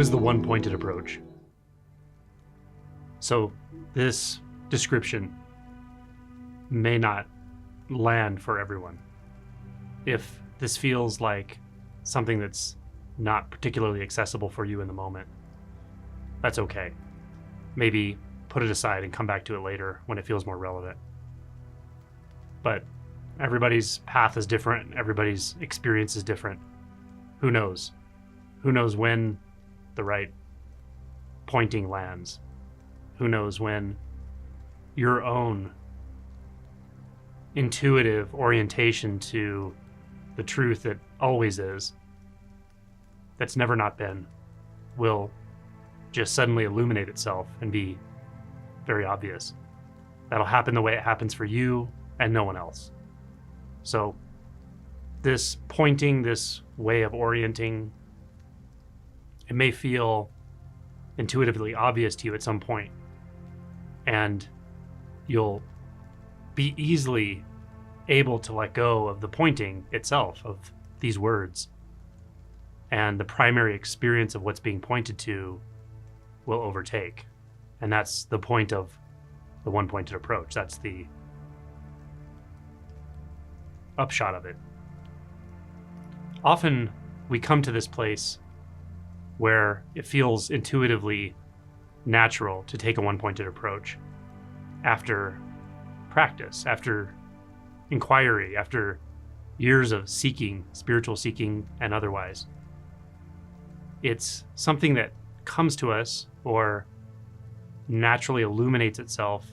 is the one-pointed approach? So this description may not land for everyone. If this feels like something that's not particularly accessible for you in the moment, that's okay. Maybe put it aside and come back to it later when it feels more relevant. But everybody's path is different. Everybody's experience is different. Who knows? Who knows when the right pointing lands? Who knows when your own intuitive orientation to the truth that always is, that's never not been, will just suddenly illuminate itself and be very obvious. That'll happen the way it happens for you and no one else. So this pointing, this way of orienting, it may feel intuitively obvious to you at some point, and you'll be easily able to let go of the pointing itself, of these words, and the primary experience of what's being pointed to will overtake. And that's the point of the one-pointed approach. That's the upshot of it. Often we come to this place where it feels intuitively natural to take a one-pointed approach after practice, after inquiry, after years of seeking, spiritual seeking and otherwise. It's something that comes to us or naturally illuminates itself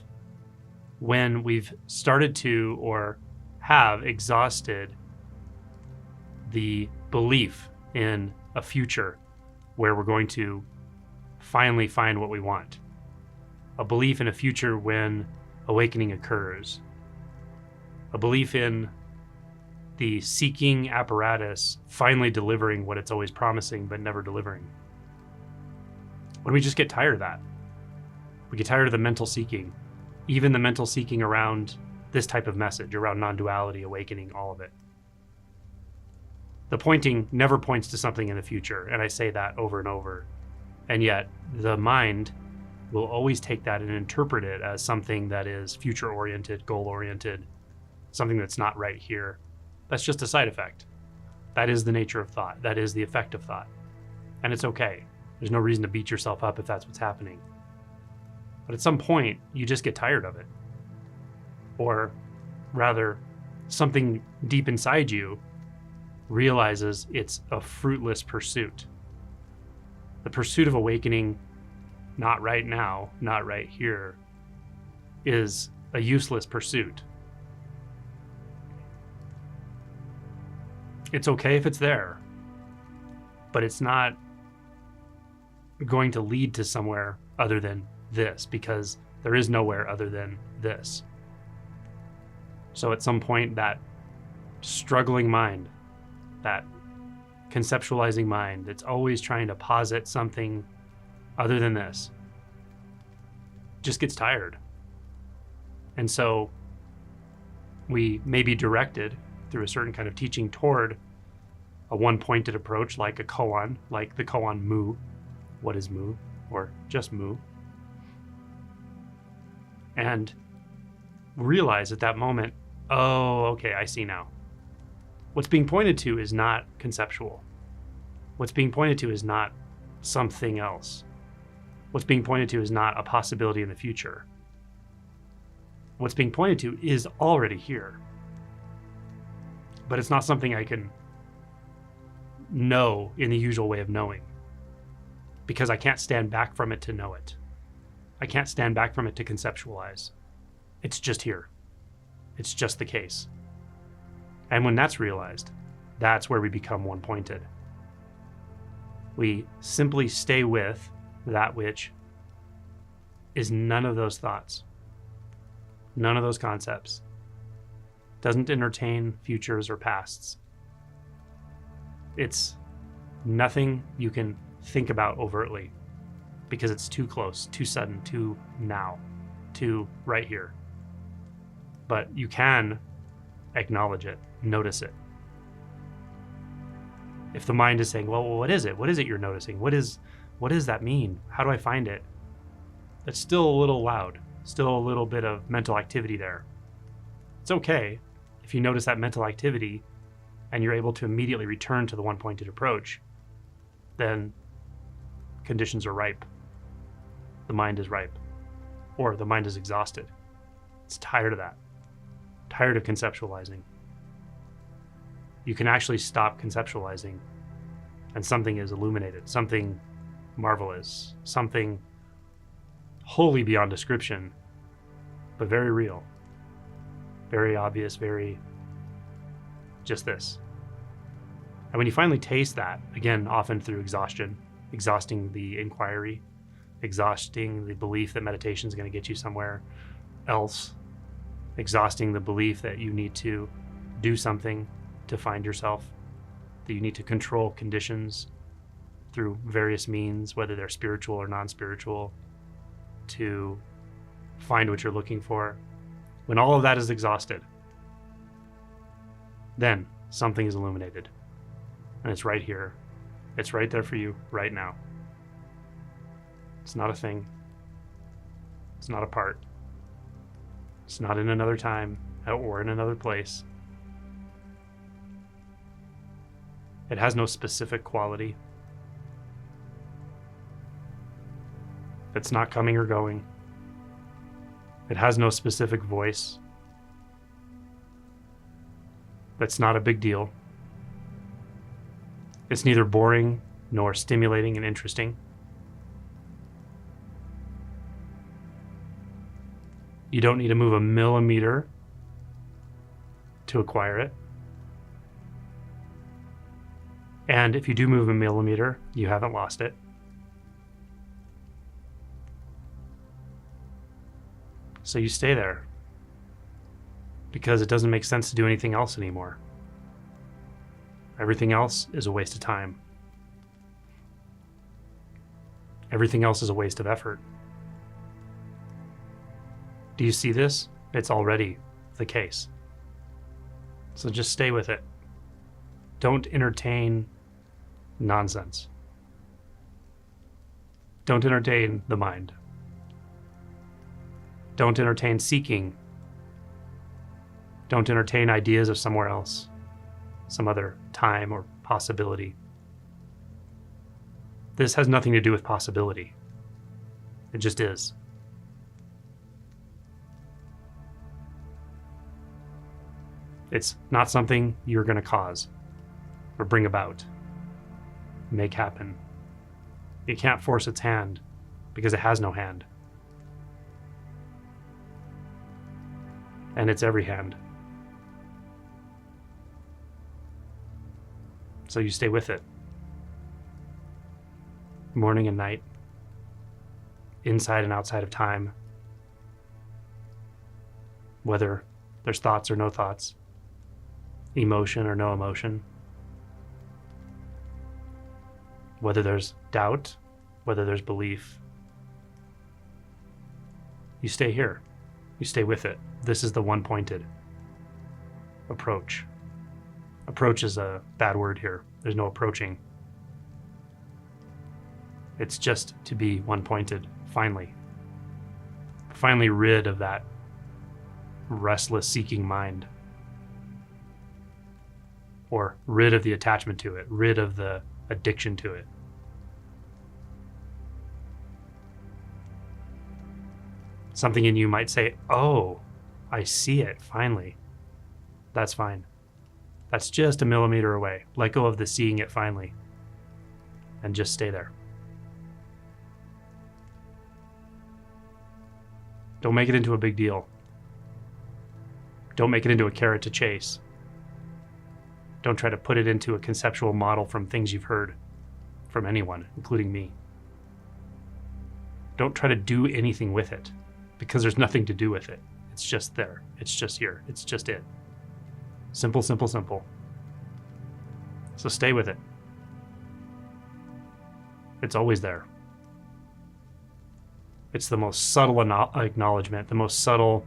when we've started to or have exhausted the belief in a future where we're going to finally find what we want. A belief in a future when awakening occurs. A belief in the seeking apparatus finally delivering what it's always promising but never delivering. When we just get tired of that. We get tired of the mental seeking, even the mental seeking around this type of message, around non-duality, awakening, all of it. The pointing never points to something in the future, and I say that over and over. And yet, the mind will always take that and interpret it as something that is future-oriented, goal-oriented, something that's not right here. That's just a side effect. That is the nature of thought. That is the effect of thought. And it's okay. There's no reason to beat yourself up if that's what's happening. But at some point, you just get tired of it. Or rather, something deep inside you realizes it's a fruitless pursuit. The pursuit of awakening, not right now, not right here, is a useless pursuit. It's okay if it's there, but it's not going to lead to somewhere other than this, because there is nowhere other than this. So at some point, that struggling mind, that conceptualizing mind that's always trying to posit something other than this, just gets tired. And so we may be directed through a certain kind of teaching toward a one-pointed approach, like a koan, like the koan mu. What is mu? Or just mu. And realize at that moment, oh, okay, I see now. What's being pointed to is not conceptual. What's being pointed to is not something else. What's being pointed to is not a possibility in the future. What's being pointed to is already here. But it's not something I can know in the usual way of knowing, because I can't stand back from it to know it. I can't stand back from it to conceptualize. It's just here. It's just the case. And when that's realized, that's where we become one-pointed. We simply stay with that which is none of those thoughts, none of those concepts, doesn't entertain futures or pasts. It's nothing you can think about overtly, because it's too close, too sudden, too now, too right here. But you can acknowledge it, notice it. If the mind is saying, well, what is it? What is it you're noticing? What is What does that mean? How do I find it? That's still a little loud, still a little bit of mental activity there. It's okay if you notice that mental activity and you're able to immediately return to the one-pointed approach, then conditions are ripe. The mind is ripe, or the mind is exhausted. It's tired of that, tired of conceptualizing. You can actually stop conceptualizing and something is illuminated, something marvelous, something wholly beyond description, but very real, very obvious, very just this. And when you finally taste that, again, often through exhaustion, exhausting the inquiry, exhausting the belief that meditation is going to get you somewhere else, exhausting the belief that you need to do something to find yourself, that you need to control conditions through various means, whether they're spiritual or non-spiritual, to find what you're looking for. When all of that is exhausted, then something is illuminated. And it's right here. It's right there for you right now. It's not a thing. It's not a part. It's not in another time or in another place. It has no specific quality. It's not coming or going. It has no specific voice. That's not a big deal. It's neither boring nor stimulating and interesting. You don't need to move a millimeter to acquire it. And if you do move a millimeter, you haven't lost it. So you stay there because it doesn't make sense to do anything else anymore. Everything else is a waste of time. Everything else is a waste of effort. Do you see this? It's already the case. So just stay with it. Don't entertain nonsense. Don't entertain the mind. Don't entertain seeking. Don't entertain ideas of somewhere else, some other time or possibility. This has nothing to do with possibility. It just is. It's not something you're going to cause or bring about, make happen. You can't force its hand because it has no hand. And it's every hand. So you stay with it. Morning and night, inside and outside of time, whether there's thoughts or no thoughts, emotion or no emotion, whether there's doubt, whether there's belief. You stay here. You stay with it. This is the one-pointed approach. Approach is a bad word here. There's no approaching. It's just to be one-pointed, finally. Finally rid of that restless seeking mind. Or rid of the attachment to it, rid of the addiction to it. Something in you might say, oh, I see it, finally. That's fine. That's just a millimeter away. Let go of the seeing it finally. And just stay there. Don't make it into a big deal. Don't make it into a carrot to chase. Don't try to put it into a conceptual model from things you've heard from anyone, including me. Don't try to do anything with it, because there's nothing to do with it. It's just there. It's just here. It's just it. Simple, simple, simple. So stay with it. It's always there. It's the most subtle acknowledgement, the most subtle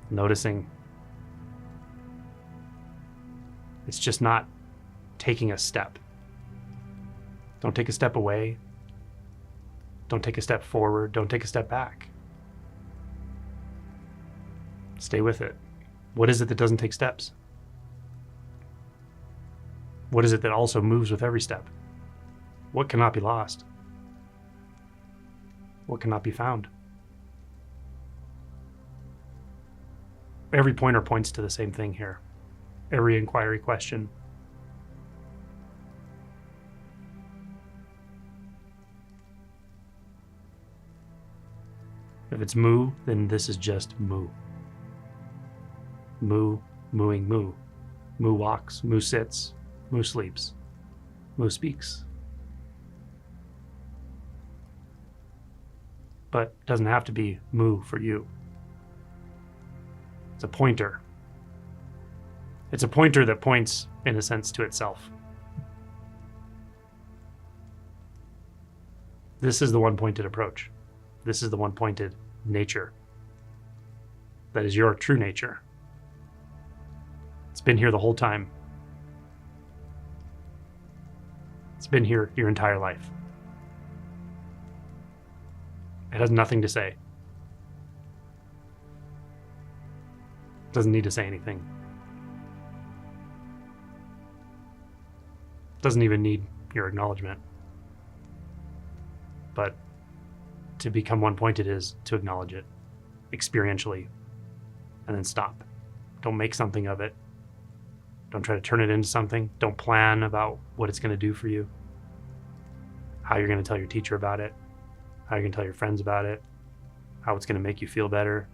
noticing. It's just not taking a step. Don't take a step away. Don't take a step forward. Don't take a step back. Stay with it. What is it that doesn't take steps? What is it that also moves with every step? What cannot be lost? What cannot be found? Every pointer points to the same thing here. Every inquiry question. If it's moo, then this is just moo. Moo, mooing moo. Moo walks, moo sits, moo sleeps, moo speaks. But it doesn't have to be moo for you. It's a pointer. It's a pointer that points, in a sense, to itself. This is the one-pointed approach. This is the one-pointed nature. That is your true nature. It's been here the whole time. It's been here your entire life. It has nothing to say. It doesn't need to say anything. It doesn't even need your acknowledgement. But to become one-pointed is to acknowledge it experientially and then stop. Don't make something of it. Don't try to turn it into something. Don't plan about what it's going to do for you, how you're going to tell your teacher about it, how you're going to tell your friends about it, how it's going to make you feel better.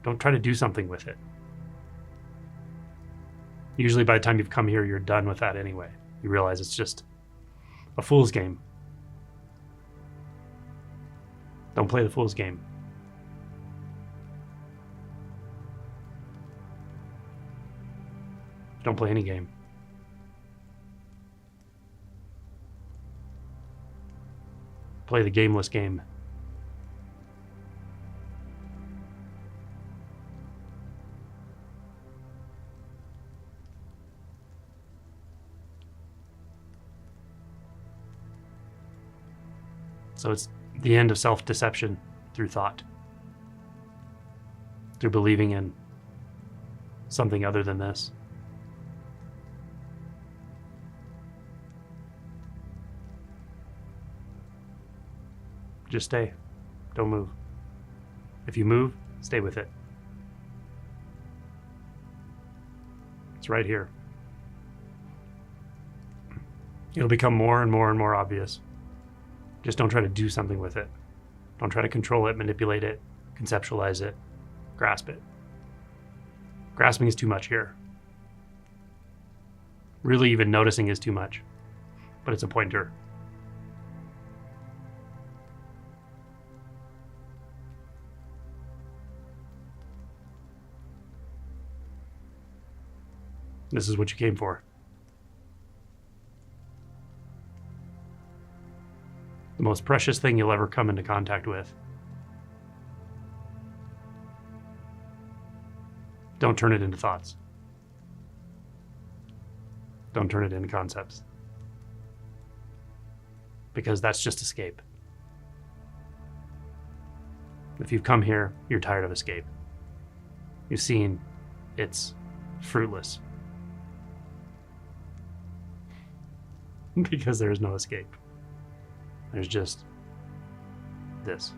Don't try to do something with it. Usually by the time you've come here, you're done with that anyway. You realize it's just a fool's game. Don't play the fool's game. Don't play any game. Play the gameless game. So it's the end of self-deception through thought, through believing in something other than this. Just stay. Don't move. If you move, stay with it. It's right here. It'll become more and more and more obvious. Just don't try to do something with it. Don't try to control it, manipulate it, conceptualize it, grasp it. Grasping is too much here. Really, even noticing is too much. But it's a pointer. This is what you came for. The most precious thing you'll ever come into contact with. Don't turn it into thoughts. Don't turn it into concepts. Because that's just escape. If you've come here, you're tired of escape. You've seen it's fruitless. Because there is no escape. There's just this.